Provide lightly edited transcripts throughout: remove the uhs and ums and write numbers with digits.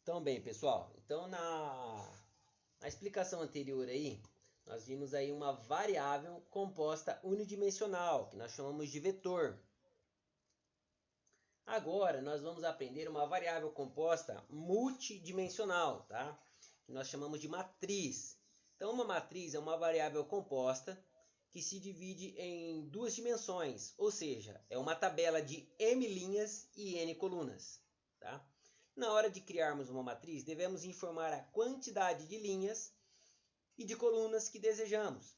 Então, bem, pessoal, então na explicação anterior aí, nós vimos aí uma variável composta unidimensional, que nós chamamos de vetor. Agora, nós vamos aprender uma variável composta multidimensional, tá? Que nós chamamos de matriz. Então, uma matriz é uma variável composta que se divide em duas dimensões, ou seja, é uma tabela de m linhas e n colunas, tá? Na hora de criarmos uma matriz, devemos informar a quantidade de linhas e de colunas que desejamos.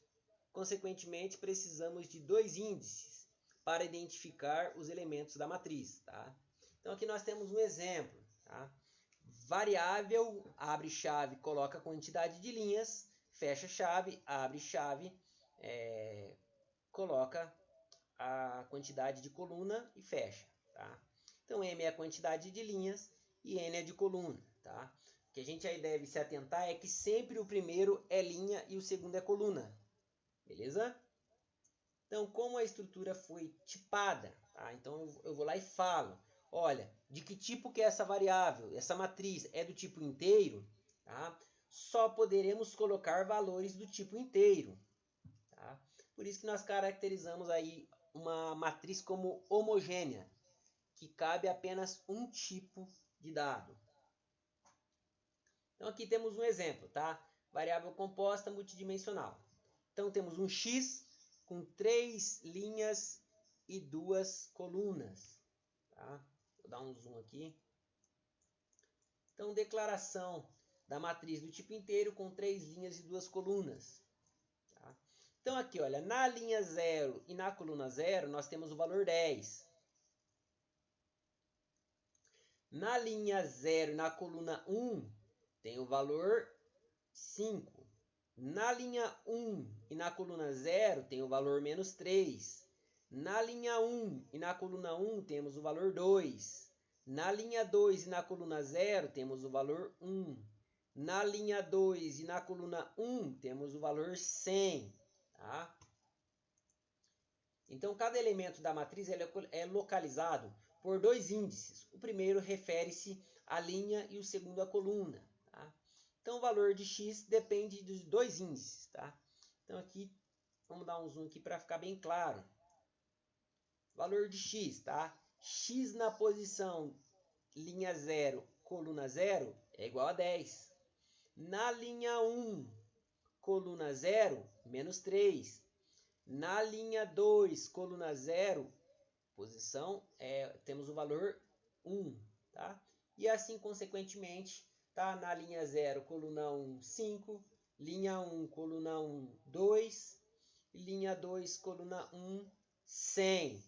Consequentemente, precisamos de dois índices para identificar os elementos da matriz, tá? Então aqui nós temos um exemplo, tá? Variável, abre chave, coloca a quantidade de linhas, fecha chave, abre chave, coloca a quantidade de coluna e fecha, tá? Então M é a quantidade de linhas e N é de coluna, tá? O que a gente aí deve se atentar é que sempre o primeiro é linha e o segundo é coluna, beleza? Então, como a estrutura foi tipada, tá? Então eu vou lá e falo, olha, de que tipo que é essa variável? Essa matriz é do tipo inteiro, tá? Só poderemos colocar valores do tipo inteiro, tá? Por isso que nós caracterizamos aí uma matriz como homogênea, que cabe apenas um tipo de dado. Então aqui temos um exemplo, tá? Variável composta multidimensional. Então temos um x com 3 linhas e 2 colunas, tá? Vou dar um zoom aqui. Então declaração da matriz do tipo inteiro com 3 linhas e 2 colunas. Tá? Então aqui, olha, na linha 0 e na coluna 0 nós temos o valor 10. Na linha 0 e na coluna 1 tem o valor 5. Na linha 1 e na coluna 0 tem o valor menos 3. Na linha 1 e na coluna 1 temos o valor 2. Na linha 2 e na coluna 0 temos o valor 1. Na linha 2 e na coluna 1 temos o valor 100. Tá? Então, cada elemento da matriz é localizado por dois índices. O primeiro refere-se à linha e o segundo à coluna. Tá? Então, o valor de x depende dos dois índices. Tá? Então, aqui, vamos dar um zoom aqui para ficar bem claro. Valor de x, tá? X na posição linha 0, coluna 0, é igual a 10. Na linha 1, coluna 0, menos 3. Na linha 2, coluna 0, posição, temos o valor 1, tá? E assim, consequentemente, tá? Na linha 0, coluna 1, 5. Linha 1, coluna 1, 2. Linha 2, coluna 1, 100.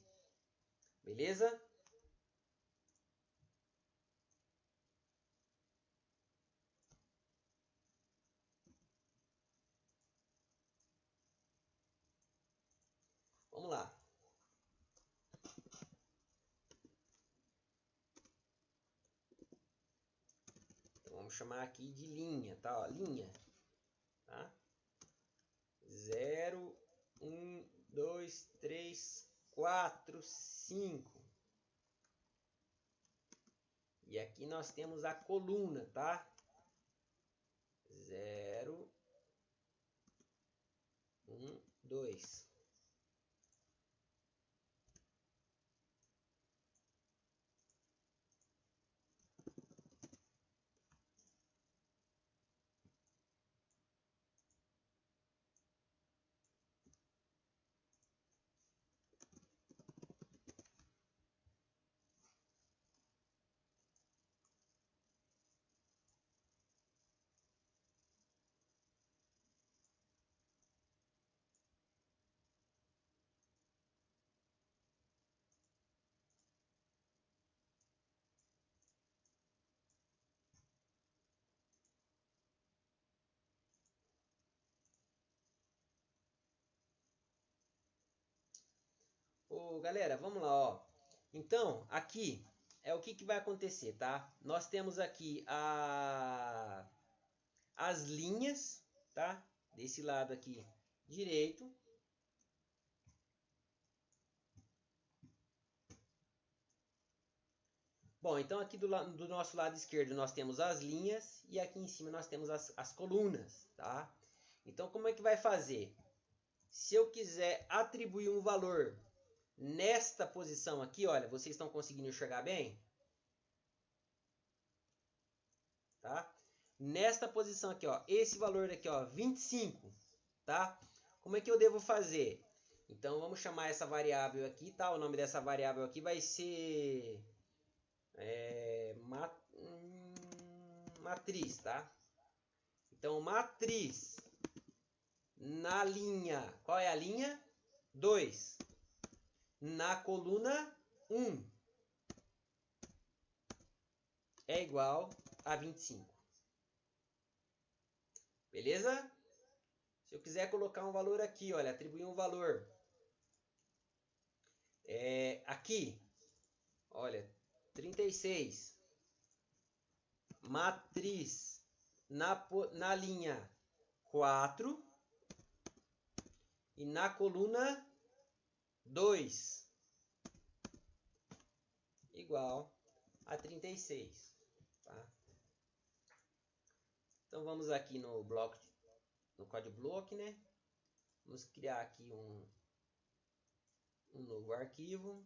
Beleza? Vamos lá. Então, vamos chamar aqui de linha, tá? Ó, linha. Tá? 0, 1, 2, 3, 4, 5. E aqui nós temos a coluna, tá? 0, 1, 2. Ô, galera, vamos lá, ó. Então, aqui é o que vai acontecer, tá? Nós temos aqui as linhas, tá? Desse lado aqui direito. Bom, então aqui do nosso lado esquerdo nós temos as linhas e aqui em cima nós temos as colunas, tá? Então como é que vai fazer? Se eu quiser atribuir um valor nesta posição aqui, olha, vocês estão conseguindo enxergar bem? Tá? Nesta posição aqui, ó, esse valor aqui, ó, 25, tá? Como é que eu devo fazer? Então vamos chamar essa variável aqui, tá? O nome dessa variável aqui vai ser matriz, tá? Então matriz na linha, qual é a linha? 2. Na coluna 1 é igual a 25. Beleza? Se eu quiser colocar um valor aqui, olha, atribuir um valor aqui, olha, 36. Matriz na linha 4 e na coluna 2 igual a 36. Tá? Então vamos aqui no bloco, no código block, né? Vamos criar aqui um novo arquivo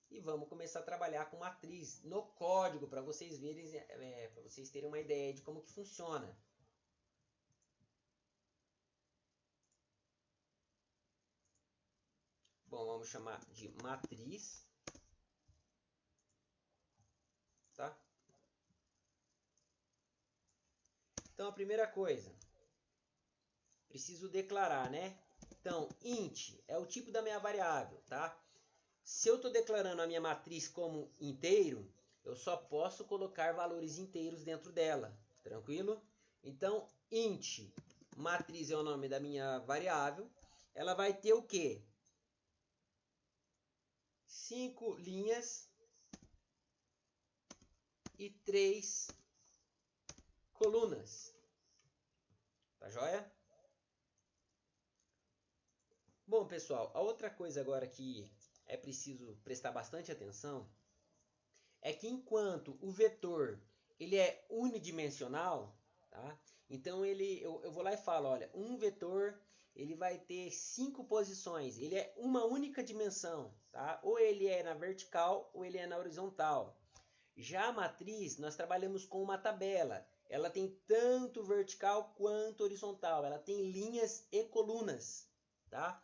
e vamos começar a trabalhar com matriz no código para vocês verem, para vocês terem uma ideia de como que funciona. Bom, vamos chamar de matriz, tá? Então a primeira coisa, preciso declarar, né? Então, int é o tipo da minha variável, tá? Se eu estou declarando a minha matriz como inteiro, eu só posso colocar valores inteiros dentro dela, tranquilo? Então, int, matriz é o nome da minha variável, ela vai ter o quê? 5 linhas e 3 colunas. Tá joia? Bom, pessoal, a outra coisa agora que é preciso prestar bastante atenção é que enquanto o vetor ele é unidimensional, tá? Então eu vou lá e falo, olha, um vetor ele vai ter 5 posições, ele é uma única dimensão, tá? Ou ele é na vertical ou ele é na horizontal. Já a matriz, nós trabalhamos com uma tabela, ela tem tanto vertical quanto horizontal, ela tem linhas e colunas, tá?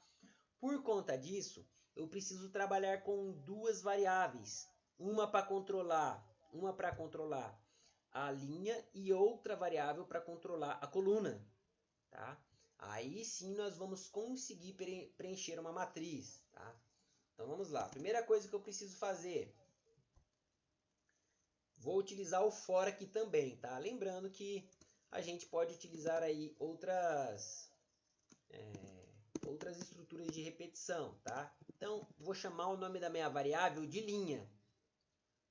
Por conta disso, eu preciso trabalhar com duas variáveis, uma para controlar a linha e outra variável para controlar a coluna, tá? Aí sim nós vamos conseguir preencher uma matriz, tá? Então vamos lá. Primeira coisa que eu preciso fazer, vou utilizar o for aqui também, tá? Lembrando que a gente pode utilizar aí outras estruturas de repetição, tá? Então, vou chamar o nome da minha variável de linha.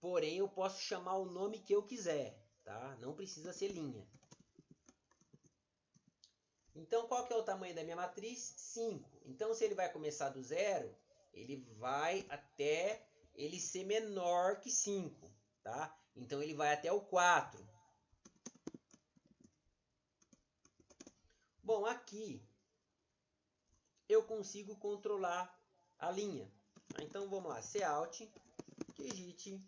Porém, eu posso chamar o nome que eu quiser, tá? Não precisa ser linha. Então, qual que é o tamanho da minha matriz? 5. Então, se ele vai começar do 0, ele vai até ele ser menor que 5, tá? Então, ele vai até o 4. Bom, aqui eu consigo controlar a linha. Então vamos lá, cout, digite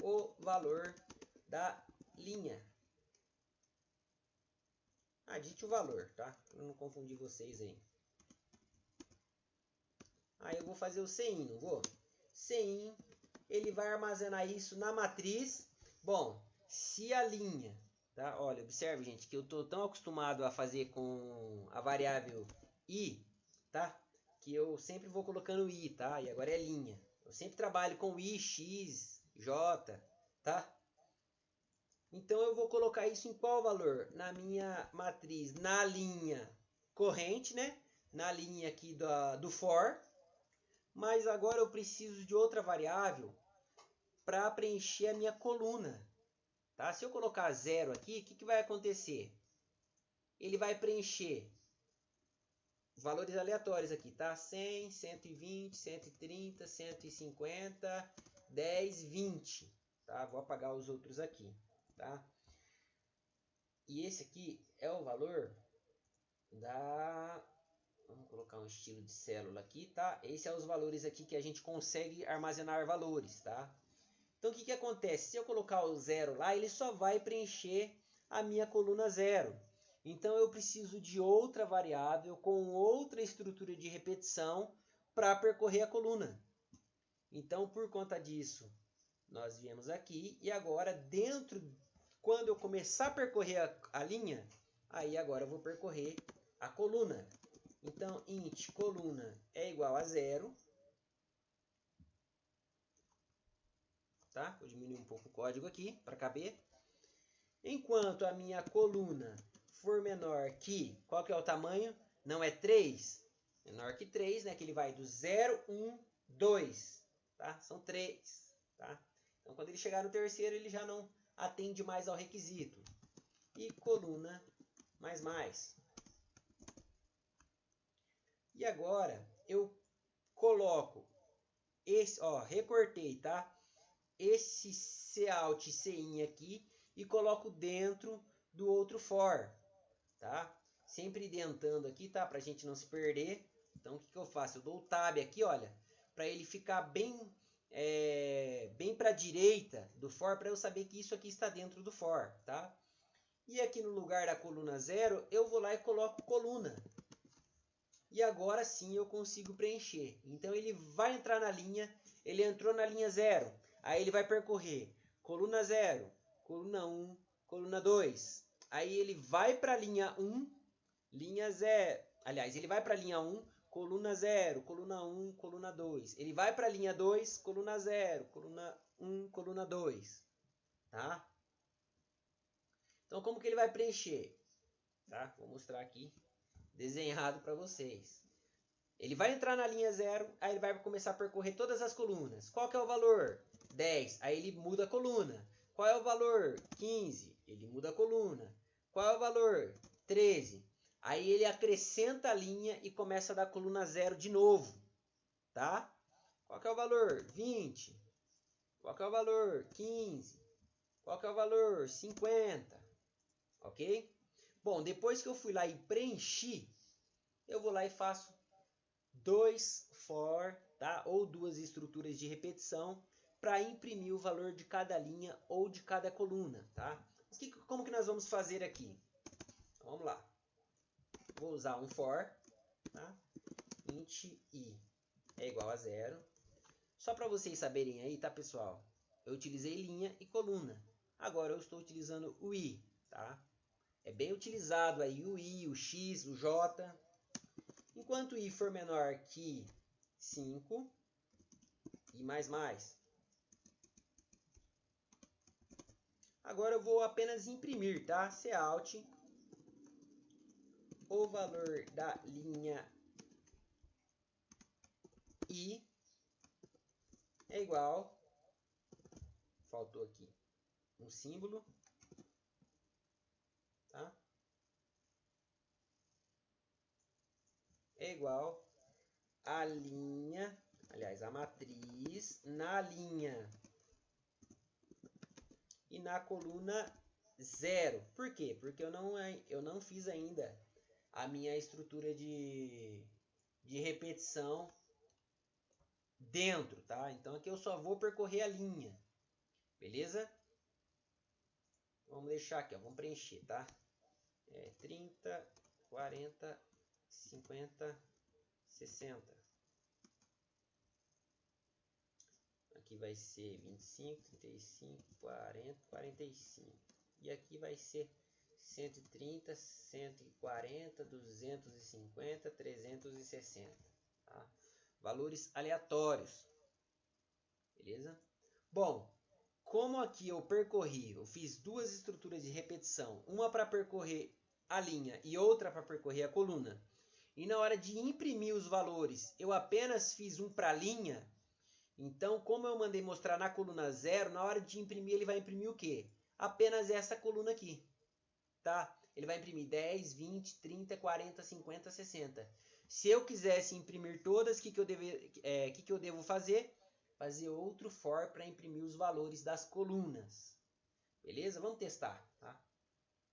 o valor da linha. Digite o valor, tá? Para não confundir vocês aí. Aí eu vou fazer o cin, não vou? Cin, ele vai armazenar isso na matriz. Bom, se a linha, tá? Olha, observe, gente, que eu tô tão acostumado a fazer com a variável i, tá? Que eu sempre vou colocando i, tá? E agora é linha. Eu sempre trabalho com i, x, j, tá? Então eu vou colocar isso em qual valor? Na minha matriz, na linha corrente, né? Na linha aqui do for. Mas agora eu preciso de outra variável para preencher a minha coluna. Tá? Se eu colocar 0 aqui, o que vai acontecer? Ele vai preencher valores aleatórios aqui, tá? 100, 120, 130, 150, 10, 20, tá? Vou apagar os outros aqui, tá? E esse aqui é o valor da... Vamos colocar um estilo de célula aqui, tá? Esse é os valores aqui que a gente consegue armazenar valores, tá? Então, o que acontece? Se eu colocar o 0 lá, ele só vai preencher a minha coluna 0. Então, eu preciso de outra variável com outra estrutura de repetição para percorrer a coluna. Então, por conta disso, nós viemos aqui e agora quando eu começar a percorrer a linha, aí agora eu vou percorrer a coluna. Então, int coluna é igual a 0. Tá? Vou diminuir um pouco o código aqui para caber. Enquanto a minha coluna for menor que... Qual que é o tamanho? Não é 3? Menor que 3, né? Que ele vai do 0, 1, 2. Tá? São 3. Tá? Então, quando ele chegar no terceiro, ele já não atende mais ao requisito. E coluna mais. E agora, eu coloco esse... Ó, recortei, tá? Esse cout cin aqui e coloco dentro do outro for, tá? Sempre identando aqui, tá? Pra gente não se perder. Então, o que eu faço? Eu dou o tab aqui, olha, para ele ficar bem para a direita do for, para eu saber que isso aqui está dentro do for, tá? E aqui no lugar da coluna 0, eu vou lá e coloco coluna. E agora sim eu consigo preencher. Então, ele vai entrar na linha, ele entrou na linha 0. Aí ele vai percorrer coluna 0, coluna 1, coluna 2. Aí ele vai para a linha 1, linha 0. Aliás, ele vai para a linha 1, coluna 0, coluna 1, coluna 2. Ele vai para a linha 2, coluna 0, coluna 1, coluna 2. Tá? Então, como que ele vai preencher? Tá? Vou mostrar aqui desenhado para vocês. Ele vai entrar na linha 0, aí ele vai começar a percorrer todas as colunas. Qual que é o valor? 10. Aí ele muda a coluna. Qual é o valor? 15. Ele muda a coluna. Qual é o valor? 13. Aí ele acrescenta a linha e começa a dar coluna 0 de novo. Tá? Qual que é o valor? 20. Qual que é o valor? 15. Qual que é o valor? 50. Ok? Bom, depois que eu fui lá e preenchi, eu vou lá e faço 2 for, tá? Ou duas estruturas de repetição para imprimir o valor de cada linha ou de cada coluna, tá? Mas como que nós vamos fazer aqui? Então, vamos lá. Vou usar um for, tá? Int i é igual a 0. Só para vocês saberem aí, tá, pessoal? Eu utilizei linha e coluna. Agora eu estou utilizando o i, tá? É bem utilizado aí o i, o x, o j. Enquanto i for menor que 5, i mais. Agora eu vou apenas imprimir, tá? Cout, o valor da linha i é igual, faltou aqui um símbolo, tá? É igual a linha, aliás, a matriz na linha e na coluna 0. Por quê? Porque eu não fiz ainda a minha estrutura de repetição dentro, tá? Então aqui eu só vou percorrer a linha, beleza? Vamos deixar aqui, ó, vamos preencher, tá? 30, 40, 50, 60. Aqui vai ser 25, 35, 40, 45. E aqui vai ser 130, 140, 250, 360. Tá? Valores aleatórios. Beleza? Bom, como aqui eu fiz duas estruturas de repetição, uma para percorrer a linha e outra para percorrer a coluna, e na hora de imprimir os valores eu apenas fiz um para a linha, então como eu mandei mostrar na coluna 0, na hora de imprimir ele vai imprimir o quê? Apenas essa coluna aqui, tá? Ele vai imprimir 10, 20, 30, 40, 50, 60. Se eu quisesse imprimir todas, o que eu devo fazer? Fazer outro for para imprimir os valores das colunas. Beleza? Vamos testar, tá?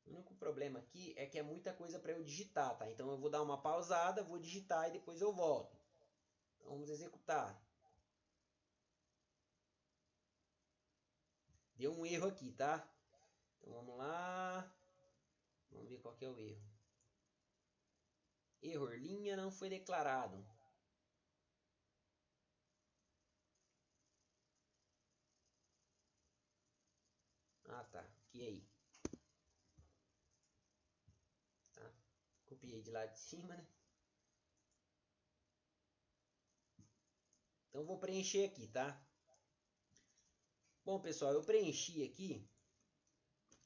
O único problema aqui é que é muita coisa para eu digitar, tá? Então eu vou dar uma pausada, vou digitar e depois eu volto. Então vamos executar. Deu um erro aqui, tá? Então vamos lá. Vamos ver qual que é o erro. Erro, linha não foi declarado. Ah, tá. Aqui aí. Tá? Copiei de lá de cima, né? Então vou preencher aqui, tá? Bom, pessoal, eu preenchi aqui.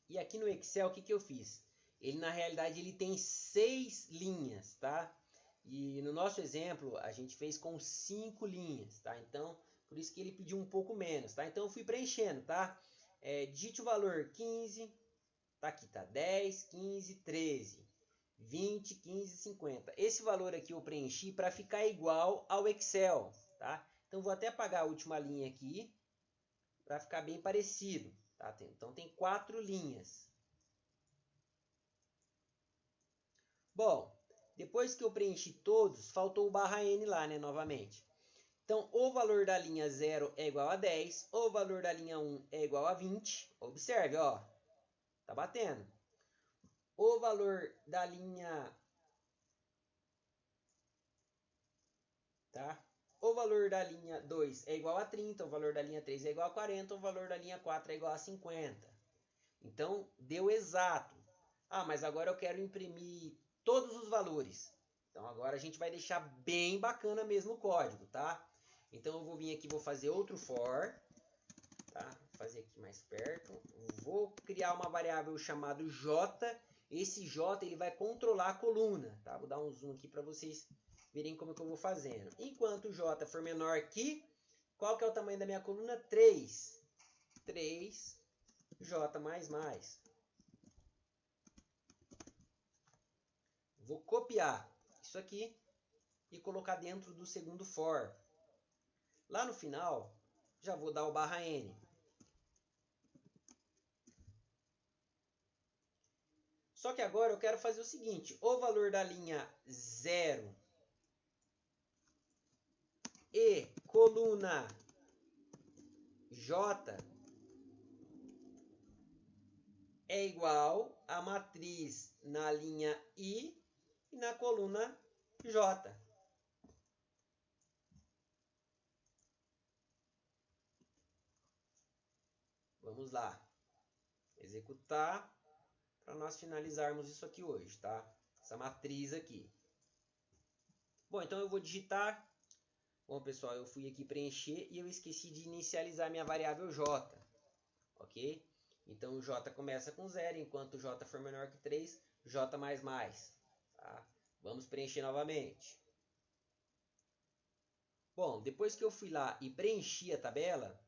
E aqui no Excel, o que eu fiz? Ele, na realidade, ele tem 6 linhas, tá? E no nosso exemplo, a gente fez com 5 linhas, tá? Então, por isso que ele pediu um pouco menos, tá? Então, eu fui preenchendo, tá? Digite o valor 15, tá aqui, tá? 10, 15, 13, 20, 15, 50. Esse valor aqui eu preenchi para ficar igual ao Excel, tá? Então, vou até apagar a última linha aqui, para ficar bem parecido, tá? Então, tem 4 linhas. Bom, depois que eu preenchi todos, faltou o barra N lá, né, novamente. Então, o valor da linha 0 é igual a 10, o valor da linha 1 é igual a 20. Observe, ó, tá batendo. O valor da linha... Tá? O valor da linha 2 é igual a 30, o valor da linha 3 é igual a 40, o valor da linha 4 é igual a 50. Então, deu exato. Ah, mas agora eu quero imprimir todos os valores. Então, agora a gente vai deixar bem bacana mesmo o código, tá? Então, eu vou vir aqui, vou fazer outro for, tá? Vou fazer aqui mais perto. Vou criar uma variável chamada j. Esse j ele vai controlar a coluna, tá? Vou dar um zoom aqui para vocês verem como que eu vou fazendo. Enquanto o j for menor que, qual que é o tamanho da minha coluna? 3. 3, j mais mais. Vou copiar isso aqui e colocar dentro do segundo for. Lá no final, já vou dar o barra N. Só que agora eu quero fazer o seguinte, o valor da linha 0 e coluna J é igual a matriz na linha I e na coluna J. Vamos lá. Executar para nós finalizarmos isso aqui hoje, tá? Essa matriz aqui. Bom, então eu vou digitar. Bom, pessoal, eu fui aqui preencher e eu esqueci de inicializar minha variável j. Ok? Então o j começa com 0, enquanto o j for menor que 3, j mais mais. Tá? Vamos preencher novamente. Bom, depois que eu fui lá e preenchi a tabela,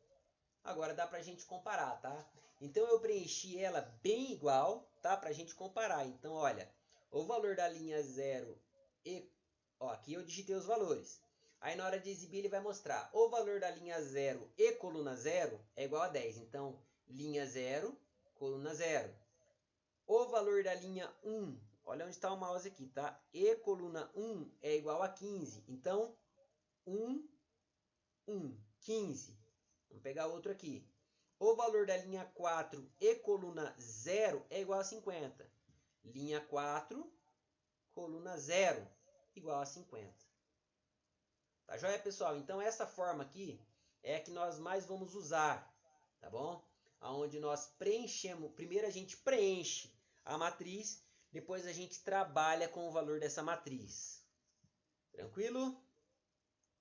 agora dá para a gente comparar, tá? Então eu preenchi ela bem igual, tá? Para a gente comparar. Então, olha, o valor da linha 0 e... Ó, aqui eu digitei os valores. Aí na hora de exibir ele vai mostrar o valor da linha 0 e coluna 0 é igual a 10. Então, linha 0, coluna 0. O valor da linha 1, olha onde está o mouse aqui, tá? E coluna 1 é igual a 15. Então, 1, 1, 15. Vamos pegar outro aqui. O valor da linha 4 e coluna 0 é igual a 50. Linha 4, coluna 0, igual a 50. Tá joia, pessoal? Então, essa forma aqui é a que nós mais vamos usar, tá bom? Onde nós preenchemos, primeiro a gente preenche a matriz, depois a gente trabalha com o valor dessa matriz. Tranquilo?